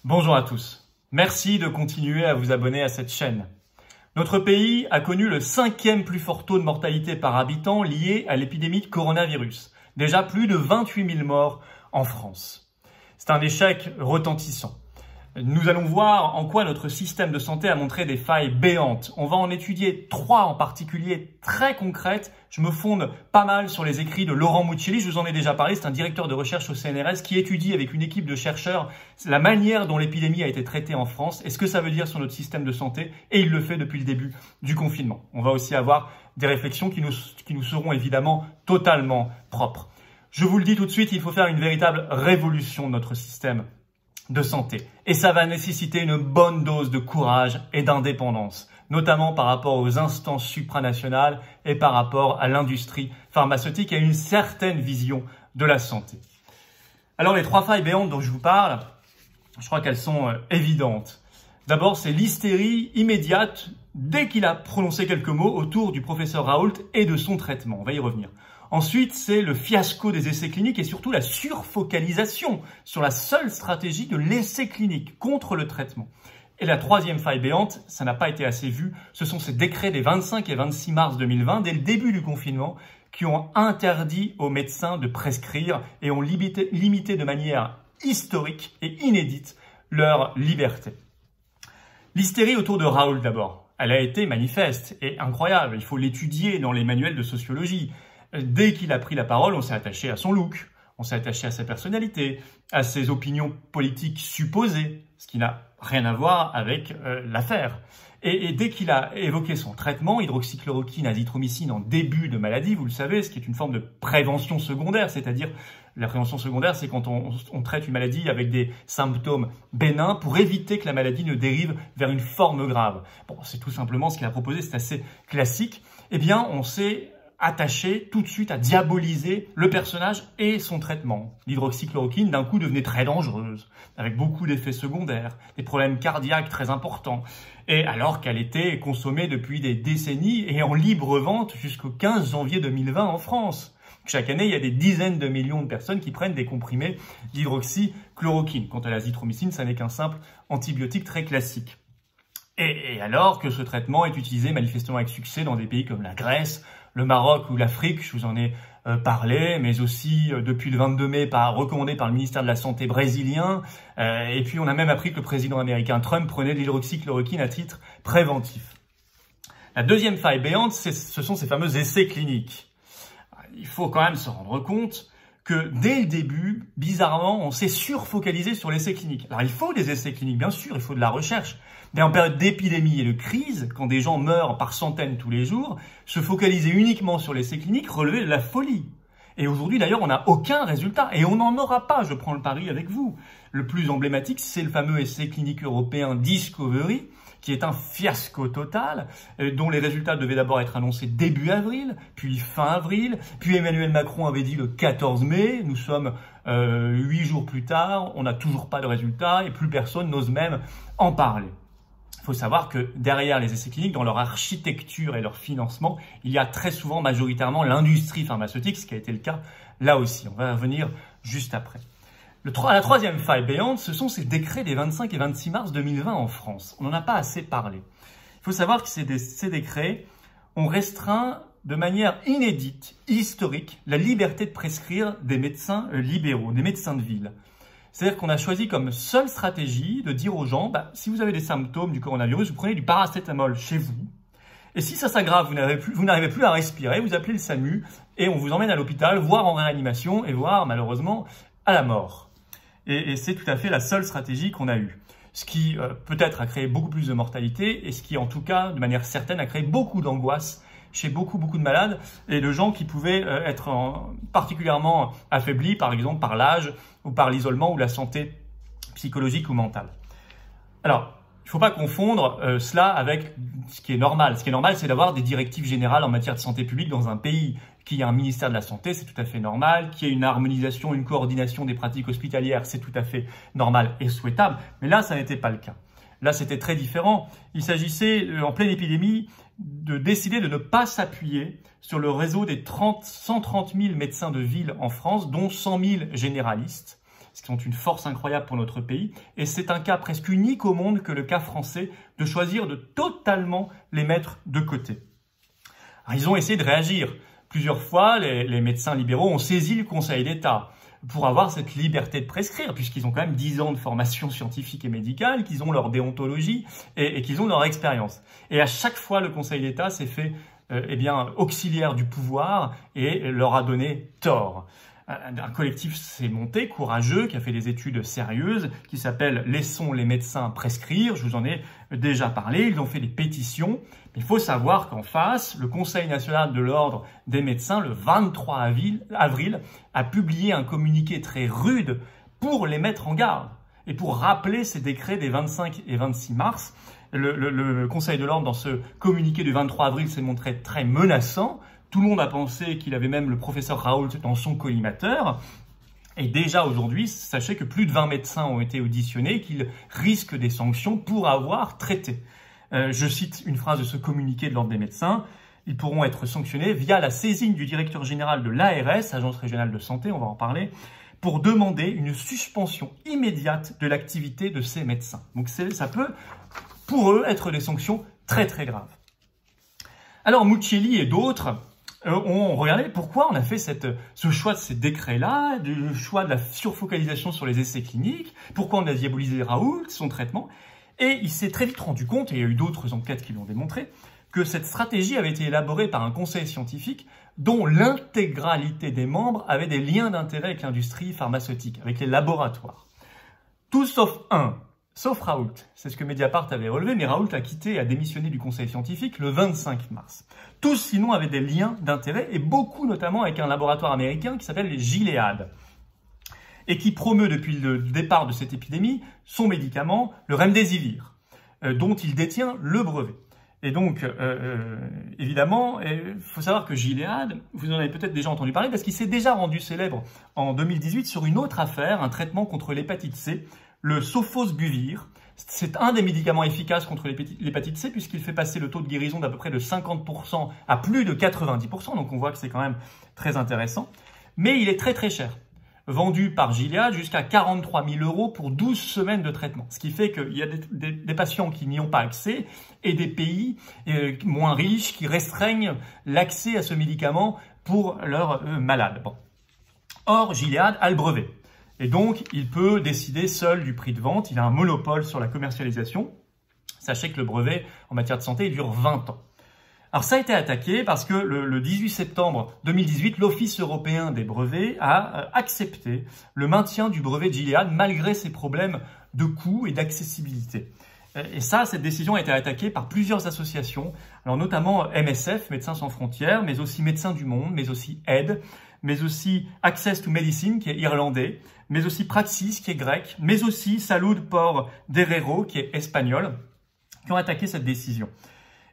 Bonjour à tous. Merci de continuer à vous abonner à cette chaîne. Notre pays a connu le 5e plus fort taux de mortalité par habitant lié à l'épidémie de coronavirus. Déjà plus de 28 000 morts en France. C'est un échec retentissant. Nous allons voir en quoi notre système de santé a montré des failles béantes. On va en étudier 3 en particulier très concrètes. Je me fonde pas mal sur les écrits de Laurent Muccelli, je vous en ai déjà parlé, c'est un directeur de recherche au CNRS qui étudie avec une équipe de chercheurs la manière dont l'épidémie a été traitée en France et ce que ça veut dire sur notre système de santé, et il le fait depuis le début du confinement. On va aussi avoir des réflexions qui nous seront évidemment totalement propres. Je vous le dis tout de suite, il faut faire une véritable révolution de notre système de santé. Et ça va nécessiter une bonne dose de courage et d'indépendance, notamment par rapport aux instances supranationales et par rapport à l'industrie pharmaceutique et à une certaine vision de la santé. Alors les 3 failles béantes dont je vous parle, je crois qu'elles sont évidentes. D'abord, c'est l'hystérie immédiate dès qu'il a prononcé quelques mots autour du professeur Raoult et de son traitement. On va y revenir. Ensuite, c'est le fiasco des essais cliniques et surtout la surfocalisation sur la seule stratégie de l'essai clinique contre le traitement. Et la 3e faille béante, ça n'a pas été assez vu, ce sont ces décrets des 25 et 26 mars 2020, dès le début du confinement, qui ont interdit aux médecins de prescrire et ont limité de manière historique et inédite leur liberté. L'hystérie autour de Raoult d'abord, elle a été manifeste et incroyable, il faut l'étudier dans les manuels de sociologie. Dès qu'il a pris la parole, on s'est attaché à son look, on s'est attaché à sa personnalité, à ses opinions politiques supposées, ce qui n'a rien à voir avec l'affaire. Et dès qu'il a évoqué son traitement, hydroxychloroquine, azithromycine en début de maladie, vous le savez, ce qui est une forme de prévention secondaire, c'est-à-dire la prévention secondaire, c'est quand on traite une maladie avec des symptômes bénins pour éviter que la maladie ne dérive vers une forme grave. Bon, c'est tout simplement ce qu'il a proposé, c'est assez classique. Eh bien, on s'est attaché tout de suite à diaboliser le personnage et son traitement. L'hydroxychloroquine, d'un coup, devenait très dangereuse, avec beaucoup d'effets secondaires, des problèmes cardiaques très importants, et alors qu'elle était consommée depuis des décennies et en libre vente jusqu'au 15 janvier 2020 en France. Chaque année, il y a des dizaines de millions de personnes qui prennent des comprimés d'hydroxychloroquine. Quant à l'azithromycine, ça n'est qu'un simple antibiotique très classique. Et alors que ce traitement est utilisé manifestement avec succès dans des pays comme la Grèce, le Maroc ou l'Afrique, je vous en ai parlé, mais aussi depuis le 22 mai recommandé par le ministère de la Santé brésilien. Et puis on a même appris que le président américain Trump prenait de l'hydroxychloroquine à titre préventif. La 2e faille béante, ce sont ces fameux essais cliniques. Il faut quand même se rendre compte que dès le début, bizarrement, on s'est surfocalisé sur l'essai clinique. Alors il faut des essais cliniques, bien sûr, il faut de la recherche. Mais en période d'épidémie et de crise, quand des gens meurent par centaines tous les jours, se focaliser uniquement sur l'essai clinique relevait de la folie. Et aujourd'hui, d'ailleurs, on n'a aucun résultat. Et on n'en aura pas, je prends le pari avec vous. Le plus emblématique, c'est le fameux essai clinique européen Discovery, qui est un fiasco total, dont les résultats devaient d'abord être annoncés début avril, puis fin avril, puis Emmanuel Macron avait dit le 14 mai, nous sommes 8 jours plus tard, on n'a toujours pas de résultats et plus personne n'ose même en parler. Il faut savoir que derrière les essais cliniques, dans leur architecture et leur financement, il y a très souvent majoritairement l'industrie pharmaceutique, ce qui a été le cas là aussi. On va revenir juste après. La 3e faille béante, ce sont ces décrets des 25 et 26 mars 2020 en France. On n'en a pas assez parlé. Il faut savoir que ces décrets ont restreint de manière inédite, historique, la liberté de prescrire des médecins libéraux, des médecins de ville. C'est-à-dire qu'on a choisi comme seule stratégie de dire aux gens, si vous avez des symptômes du coronavirus, vous prenez du paracétamol chez vous. Et si ça s'aggrave, vous n'arrivez plus à respirer, vous appelez le SAMU et on vous emmène à l'hôpital, voire en réanimation et voire malheureusement à la mort. Et c'est tout à fait la seule stratégie qu'on a eue. Ce qui peut-être a créé beaucoup plus de mortalité et ce qui en tout cas, de manière certaine, a créé beaucoup d'angoisse chez beaucoup de malades et de gens qui pouvaient être particulièrement affaiblis, par exemple par l'âge ou par l'isolement ou la santé psychologique ou mentale. Alors, il ne faut pas confondre cela avec ce qui est normal. Ce qui est normal, c'est d'avoir des directives générales en matière de santé publique dans un pays qui a un ministère de la Santé, c'est tout à fait normal. Qu'il y ait une harmonisation, une coordination des pratiques hospitalières, c'est tout à fait normal et souhaitable. Mais là, ça n'était pas le cas. Là, c'était très différent. Il s'agissait, en pleine épidémie, de décider de ne pas s'appuyer sur le réseau des 130 000 médecins de ville en France, dont 100 000 généralistes, ce qui sont une force incroyable pour notre pays. Et c'est un cas presque unique au monde que le cas français de choisir de totalement les mettre de côté. Alors, ils ont essayé de réagir. Plusieurs fois, les médecins libéraux ont saisi le Conseil d'État pour avoir cette liberté de prescrire, puisqu'ils ont quand même 10 ans de formation scientifique et médicale, qu'ils ont leur déontologie et qu'ils ont leur expérience. Et à chaque fois, le Conseil d'État s'est fait auxiliaire du pouvoir et leur a donné tort. Un collectif s'est monté, courageux, qui a fait des études sérieuses, qui s'appelle « Laissons les médecins prescrire ». Je vous en ai déjà parlé. Ils ont fait des pétitions. Mais il faut savoir qu'en face, le Conseil national de l'ordre des médecins, le 23 avril, a publié un communiqué très rude pour les mettre en garde et pour rappeler ces décrets des 25 et 26 mars. Le Conseil de l'ordre, dans ce communiqué du 23 avril, s'est montré très menaçant. Tout le monde a pensé qu'il avait même le professeur Raoult dans son collimateur. Et déjà aujourd'hui, sachez que plus de 20 médecins ont été auditionnés, qu'ils risquent des sanctions pour avoir traité. Je cite une phrase de ce communiqué de l'Ordre des médecins. Ils pourront être sanctionnés via la saisine du directeur général de l'ARS, Agence régionale de santé, on va en parler, pour demander une suspension immédiate de l'activité de ces médecins. Donc ça peut, pour eux, être des sanctions très très graves. Alors Muccelli et d'autres ont regardé pourquoi on a fait ce choix de ces décrets-là, le choix de la surfocalisation sur les essais cliniques, pourquoi on a diabolisé Raoult, son traitement. Et il s'est très vite rendu compte, et il y a eu d'autres enquêtes qui l'ont démontré, que cette stratégie avait été élaborée par un conseil scientifique dont l'intégralité des membres avaient des liens d'intérêt avec l'industrie pharmaceutique, avec les laboratoires. Tout sauf un, sauf Raoult. C'est ce que Mediapart avait relevé, mais Raoult a quitté et a démissionné du conseil scientifique le 25 mars. Tous, sinon, avaient des liens d'intérêt, et beaucoup notamment avec un laboratoire américain qui s'appelle les Gilead, et qui promeut depuis le départ de cette épidémie son médicament, le Remdesivir, dont il détient le brevet. Et donc, évidemment, il faut savoir que Gilead, vous en avez peut-être déjà entendu parler, parce qu'il s'est déjà rendu célèbre en 2018 sur une autre affaire, un traitement contre l'hépatite C, le Sofosbuvir. C'est un des médicaments efficaces contre l'hépatite C, puisqu'il fait passer le taux de guérison d'à peu près de 50% à plus de 90%, donc on voit que c'est quand même très intéressant. Mais il est très très cher, vendu par Gilead jusqu'à 43 000 € pour 12 semaines de traitement. Ce qui fait qu'il y a des patients qui n'y ont pas accès et des pays moins riches qui restreignent l'accès à ce médicament pour leurs malades. Bon. Or, Gilead a le brevet. Et donc, il peut décider seul du prix de vente. Il a un monopole sur la commercialisation. Sachez que le brevet en matière de santé, il dure 20 ans. Alors ça a été attaqué parce que le 18 septembre 2018, l'Office européen des brevets a accepté le maintien du brevet de Gilead malgré ses problèmes de coût et d'accessibilité. Et ça, cette décision a été attaquée par plusieurs associations, alors notamment MSF, Médecins sans frontières, mais aussi Médecins du Monde, mais aussi AID, mais aussi Access to Medicine, qui est irlandais, mais aussi Praxis, qui est grec, mais aussi Salud por Derrero, qui est espagnol, qui ont attaqué cette décision.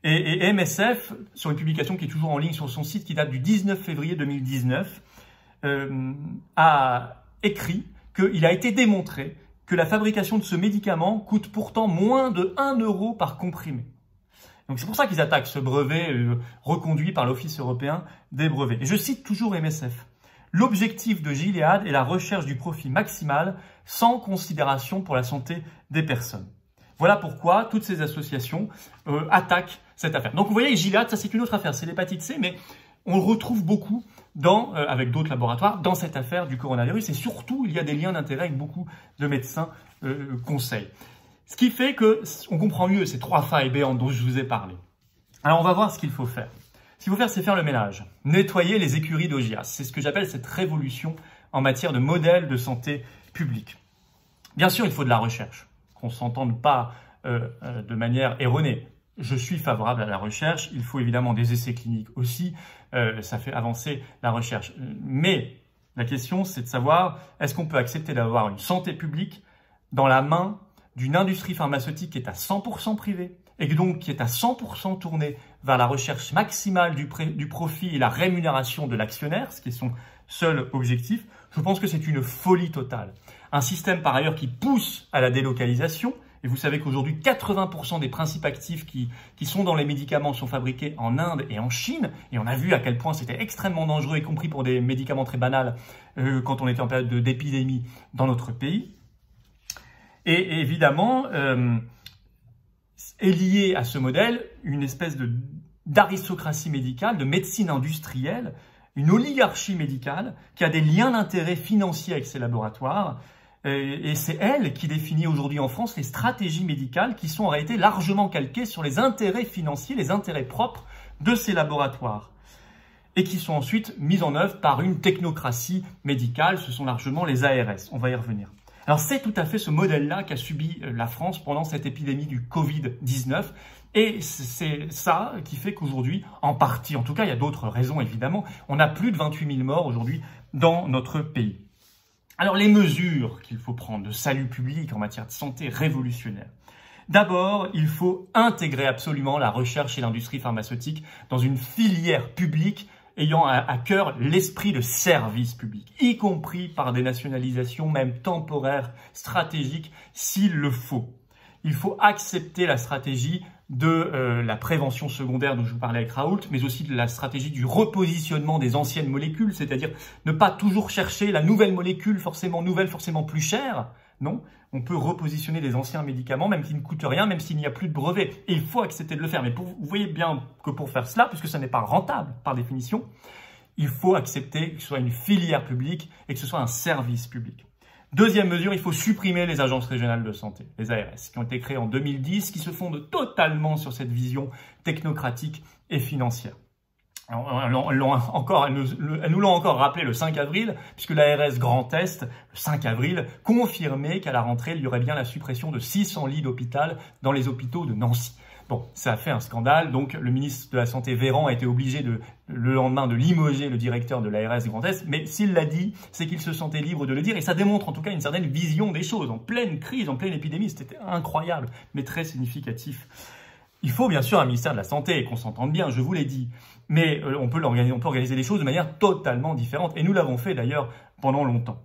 Et MSF, sur une publication qui est toujours en ligne sur son site, qui date du 19 février 2019, a écrit qu'il a été démontré que la fabrication de ce médicament coûte pourtant moins de 1 € par comprimé. Donc c'est pour ça qu'ils attaquent ce brevet reconduit par l'Office européen des brevets. Et je cite toujours MSF. L'objectif de Gilead est la recherche du profit maximal sans considération pour la santé des personnes. Voilà pourquoi toutes ces associations attaquent cette affaire. Donc vous voyez, Gilead, ça c'est une autre affaire, c'est l'hépatite C, mais on le retrouve beaucoup avec d'autres laboratoires dans cette affaire du coronavirus. Et surtout, il y a des liens d'intérêt avec beaucoup de médecins conseils. Ce qui fait qu'on comprend mieux ces trois failles béantes dont je vous ai parlé. Alors on va voir ce qu'il faut faire. Ce qu'il faut faire, c'est faire le ménage. Nettoyer les écuries d'Augias. C'est ce que j'appelle cette révolution en matière de modèle de santé publique. Bien sûr, il faut de la recherche. Qu'on ne s'entende pas de manière erronée. Je suis favorable à la recherche. Il faut évidemment des essais cliniques aussi. Ça fait avancer la recherche. Mais la question, c'est de savoir, est-ce qu'on peut accepter d'avoir une santé publique dans la main d'une industrie pharmaceutique qui est à 100% privée et donc qui est à 100% tournée vers la recherche maximale du profit et la rémunération de l'actionnaire, ce qui est son seul objectif. Je pense que c'est une folie totale. Un système par ailleurs qui pousse à la délocalisation Et vous savez qu'aujourd'hui, 80% des principes actifs qui sont dans les médicaments sont fabriqués en Inde et en Chine. Et on a vu à quel point c'était extrêmement dangereux, y compris pour des médicaments très banals, quand on était en période d'épidémie dans notre pays. Et évidemment, est lié à ce modèle une espèce d'aristocratie médicale, de médecine industrielle, une oligarchie médicale qui a des liens d'intérêt financiers avec ces laboratoires. Et c'est elle qui définit aujourd'hui en France les stratégies médicales qui sont en réalité largement calquées sur les intérêts financiers, les intérêts propres de ces laboratoires. Et qui sont ensuite mises en œuvre par une technocratie médicale, ce sont largement les ARS. On va y revenir. Alors c'est tout à fait ce modèle-là qu'a subi la France pendant cette épidémie du Covid-19. Et c'est ça qui fait qu'aujourd'hui, en partie, en tout cas il y a d'autres raisons évidemment, on a plus de 28 000 morts aujourd'hui dans notre pays. Alors les mesures qu'il faut prendre de salut public en matière de santé révolutionnaire. D'abord, il faut intégrer absolument la recherche et l'industrie pharmaceutique dans une filière publique ayant à cœur l'esprit de service public, y compris par des nationalisations même temporaires, stratégiques, s'il le faut. Il faut accepter la stratégie de la prévention secondaire dont je vous parlais avec Raoult, mais aussi de la stratégie du repositionnement des anciennes molécules, c'est-à-dire ne pas toujours chercher la nouvelle molécule forcément nouvelle, forcément plus chère. Non, on peut repositionner des anciens médicaments, même qui ne coûtent rien, même s'il n'y a plus de brevets. Et il faut accepter de le faire. Mais vous voyez bien que pour faire cela, puisque ça n'est pas rentable par définition, il faut accepter que ce soit une filière publique et que ce soit un service public. Deuxième mesure, il faut supprimer les agences régionales de santé, les ARS, qui ont été créées en 2010, qui se fondent totalement sur cette vision technocratique et financière. Elles nous l'ont encore rappelé le 5 avril, puisque l'ARS Grand Est, le 5 avril, confirmait qu'à la rentrée, il y aurait bien la suppression de 600 lits d'hôpital dans les hôpitaux de Nancy. Bon, ça a fait un scandale, donc le ministre de la Santé Véran a été obligé le lendemain de limoger le directeur de l'ARS Grand Est, mais s'il l'a dit, c'est qu'il se sentait libre de le dire, et ça démontre en tout cas une certaine vision des choses, en pleine crise, en pleine épidémie, c'était incroyable, mais très significatif. Il faut bien sûr un ministère de la Santé, et qu'on s'entende bien, je vous l'ai dit, mais on peut organiser les choses de manière totalement différente, et nous l'avons fait d'ailleurs pendant longtemps.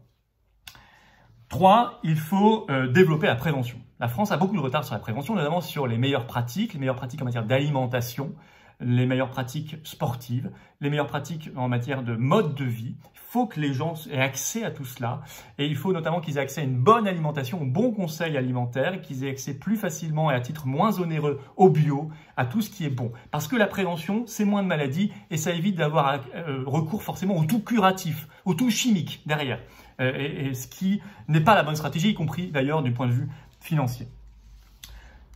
3, il faut développer la prévention. La France a beaucoup de retard sur la prévention, notamment sur les meilleures pratiques en matière d'alimentation, les meilleures pratiques sportives, les meilleures pratiques en matière de mode de vie. Il faut que les gens aient accès à tout cela et il faut notamment qu'ils aient accès à une bonne alimentation, aux bons conseils alimentaires, qu'ils aient accès plus facilement et à titre moins onéreux au bio, à tout ce qui est bon. Parce que la prévention, c'est moins de maladies et ça évite d'avoir recours forcément au tout curatif, au tout chimique derrière. Et ce qui n'est pas la bonne stratégie, y compris d'ailleurs du point de vue financier.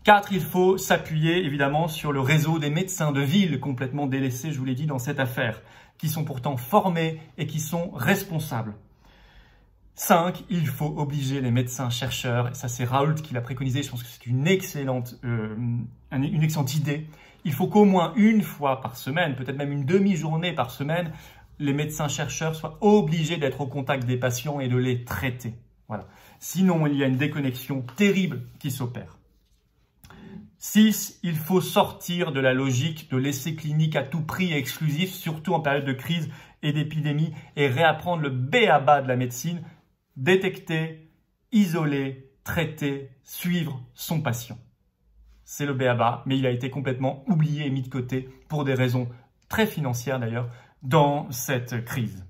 4, il faut s'appuyer évidemment sur le réseau des médecins de ville complètement délaissés, je vous l'ai dit, dans cette affaire, qui sont pourtant formés et qui sont responsables. 5, il faut obliger les médecins-chercheurs, et ça c'est Raoult qui l'a préconisé, je pense que c'est une excellente idée. Il faut qu'au moins une fois par semaine, peut-être même une demi-journée par semaine, les médecins-chercheurs soient obligés d'être au contact des patients et de les traiter. Voilà. Sinon, il y a une déconnexion terrible qui s'opère. 6, il faut sortir de la logique de l'essai clinique à tout prix et exclusif, surtout en période de crise et d'épidémie, et réapprendre le b.a.-ba de la médecine, détecter, isoler, traiter, suivre son patient. C'est le b.a.-ba, mais il a été complètement oublié et mis de côté pour des raisons très financières d'ailleurs dans cette crise.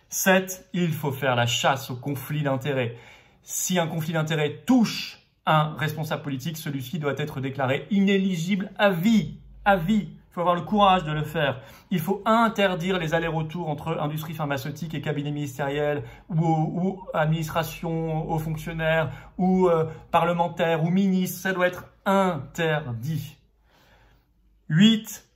7, il faut faire la chasse au conflit d'intérêts. Si un conflit d'intérêts touche un responsable politique, celui-ci doit être déclaré inéligible à vie. À vie. Il faut avoir le courage de le faire. Il faut interdire les allers-retours entre industrie pharmaceutique et cabinet ministériel, ou administration, hauts fonctionnaires, ou parlementaires, ou ministres. Ça doit être interdit. 8,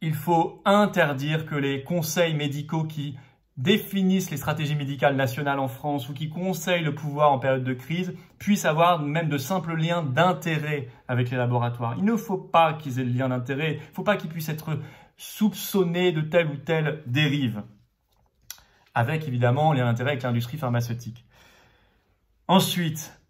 il faut interdire que les conseils médicaux qui définissent les stratégies médicales nationales en France ou qui conseillent le pouvoir en période de crise puissent avoir même de simples liens d'intérêt avec les laboratoires. Il ne faut pas qu'ils aient le lien d'intérêt, il ne faut pas qu'ils puissent être soupçonnés de telle ou telle dérive, avec évidemment lien d'intérêt avec l'industrie pharmaceutique. Ensuite,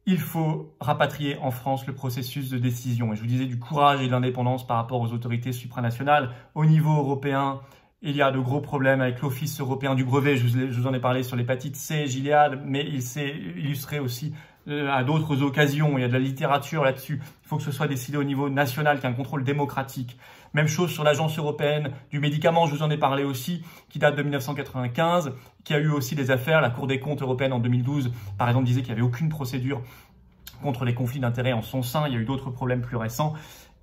il faut rapatrier en France le processus de décision. Et je vous disais du courage et de l'indépendance par rapport aux autorités supranationales au niveau européen Il y a de gros problèmes avec l'Office européen du brevet. Je vous en ai parlé sur l'hépatite C, Gilead, mais il s'est illustré aussi à d'autres occasions. Il y a de la littérature là-dessus. Il faut que ce soit décidé au niveau national, qu'il y ait un contrôle démocratique. Même chose sur l'Agence européenne du médicament, je vous en ai parlé aussi, qui date de 1995, qui a eu aussi des affaires. La Cour des comptes européenne en 2012, par exemple, disait qu'il n'y avait aucune procédure contre les conflits d'intérêts en son sein. Il y a eu d'autres problèmes plus récents.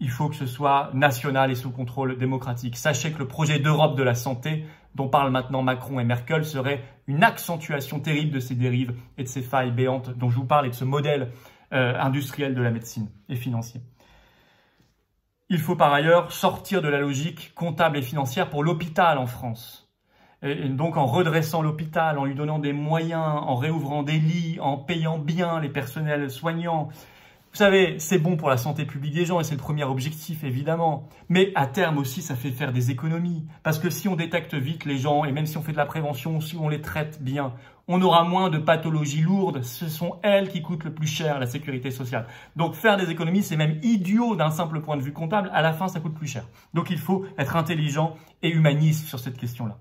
Il faut que ce soit national et sous contrôle démocratique. Sachez que le projet d'Europe de la santé, dont parlent maintenant Macron et Merkel, serait une accentuation terrible de ces dérives et de ces failles béantes dont je vous parle et de ce modèle industriel de la médecine et financier. Il faut par ailleurs sortir de la logique comptable et financière pour l'hôpital en France. Et donc en redressant l'hôpital, en lui donnant des moyens, en réouvrant des lits, en payant bien les personnels soignants. Vous savez, c'est bon pour la santé publique des gens et c'est le premier objectif, évidemment. Mais à terme aussi, ça fait faire des économies. Parce que si on détecte vite les gens, et même si on fait de la prévention, si on les traite bien, on aura moins de pathologies lourdes. Ce sont elles qui coûtent le plus cher, la sécurité sociale. Donc faire des économies, c'est même idiot d'un simple point de vue comptable. À la fin, ça coûte plus cher. Donc il faut être intelligent et humaniste sur cette question-là.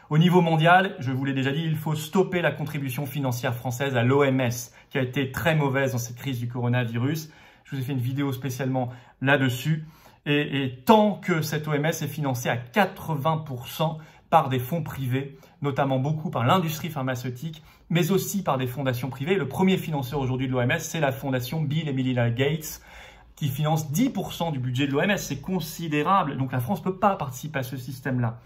Au niveau mondial, je vous l'ai déjà dit, il faut stopper la contribution financière française à l'OMS, qui a été très mauvaise dans cette crise du coronavirus. Je vous ai fait une vidéo spécialement là-dessus. Et tant que cette OMS est financée à 80% par des fonds privés, notamment beaucoup par l'industrie pharmaceutique, mais aussi par des fondations privées. Le premier financeur aujourd'hui de l'OMS, c'est la fondation Bill et Melinda Gates, qui finance 10% du budget de l'OMS. C'est considérable. Donc la France ne peut pas participer à ce système-là.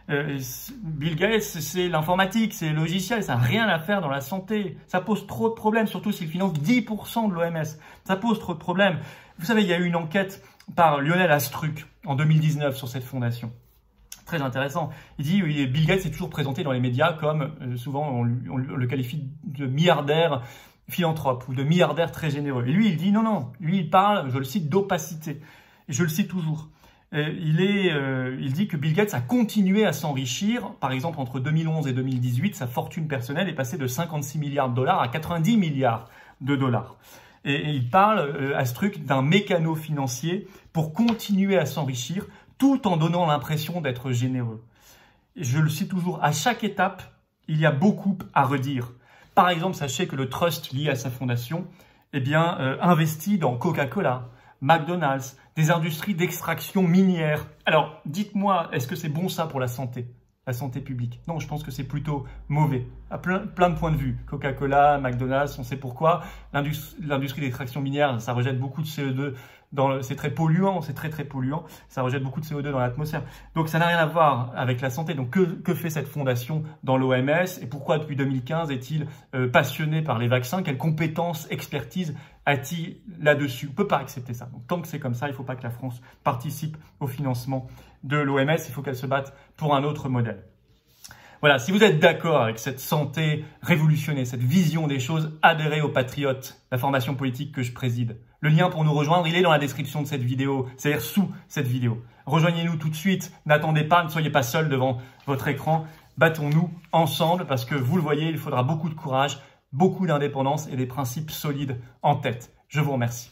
Bill Gates, c'est l'informatique, c'est le logiciel, ça n'a rien à faire dans la santé. Ça pose trop de problèmes, surtout s'il finance 10% de l'OMS. Ça pose trop de problèmes. Vous savez, il y a eu une enquête par Lionel Astruc en 2019 sur cette fondation. Très intéressant. Il dit que Bill Gates est toujours présenté dans les médias comme, souvent on le qualifie de milliardaire philanthrope ou de milliardaire très généreux. Et lui, il dit non. Lui, il parle, je le cite, d'opacité. Et je le cite toujours. Il dit que Bill Gates a continué à s'enrichir. Par exemple, entre 2011 et 2018, sa fortune personnelle est passée de 56 milliards de dollars à 90 milliards de dollars. Et il parle, Astruc, d'un mécano financier pour continuer à s'enrichir tout en donnant l'impression d'être généreux. Et je le cite toujours, à chaque étape, il y a beaucoup à redire. Par exemple, sachez que le trust lié à sa fondation investit dans Coca-Cola, McDonald's, des industries d'extraction minière. Alors, dites-moi, est-ce que c'est bon ça pour la santé publique? Non, je pense que c'est plutôt mauvais, à plein de points de vue. Coca-Cola, McDonald's, on sait pourquoi. L'industrie d'extraction minière, ça rejette beaucoup de CO2. C'est très polluant, c'est très polluant. Ça rejette beaucoup de CO2 dans l'atmosphère. Donc, ça n'a rien à voir avec la santé. Donc, que fait cette fondation dans l'OMS? Et pourquoi, depuis 2015, est-il passionné par les vaccins? Quelles compétences, expertise a-t-il là-dessus? On ne peut pas accepter ça. Donc, tant que c'est comme ça, il ne faut pas que la France participe au financement de l'OMS. Il faut qu'elle se batte pour un autre modèle. Voilà, si vous êtes d'accord avec cette santé révolutionnée, cette vision des choses, adhérez aux Patriotes, la formation politique que je préside. Le lien pour nous rejoindre, il est dans la description de cette vidéo, c'est-à-dire sous cette vidéo. Rejoignez-nous tout de suite, n'attendez pas, ne soyez pas seul devant votre écran. Battons-nous ensemble parce que vous le voyez, il faudra beaucoup de courage, beaucoup d'indépendance et des principes solides en tête. Je vous remercie.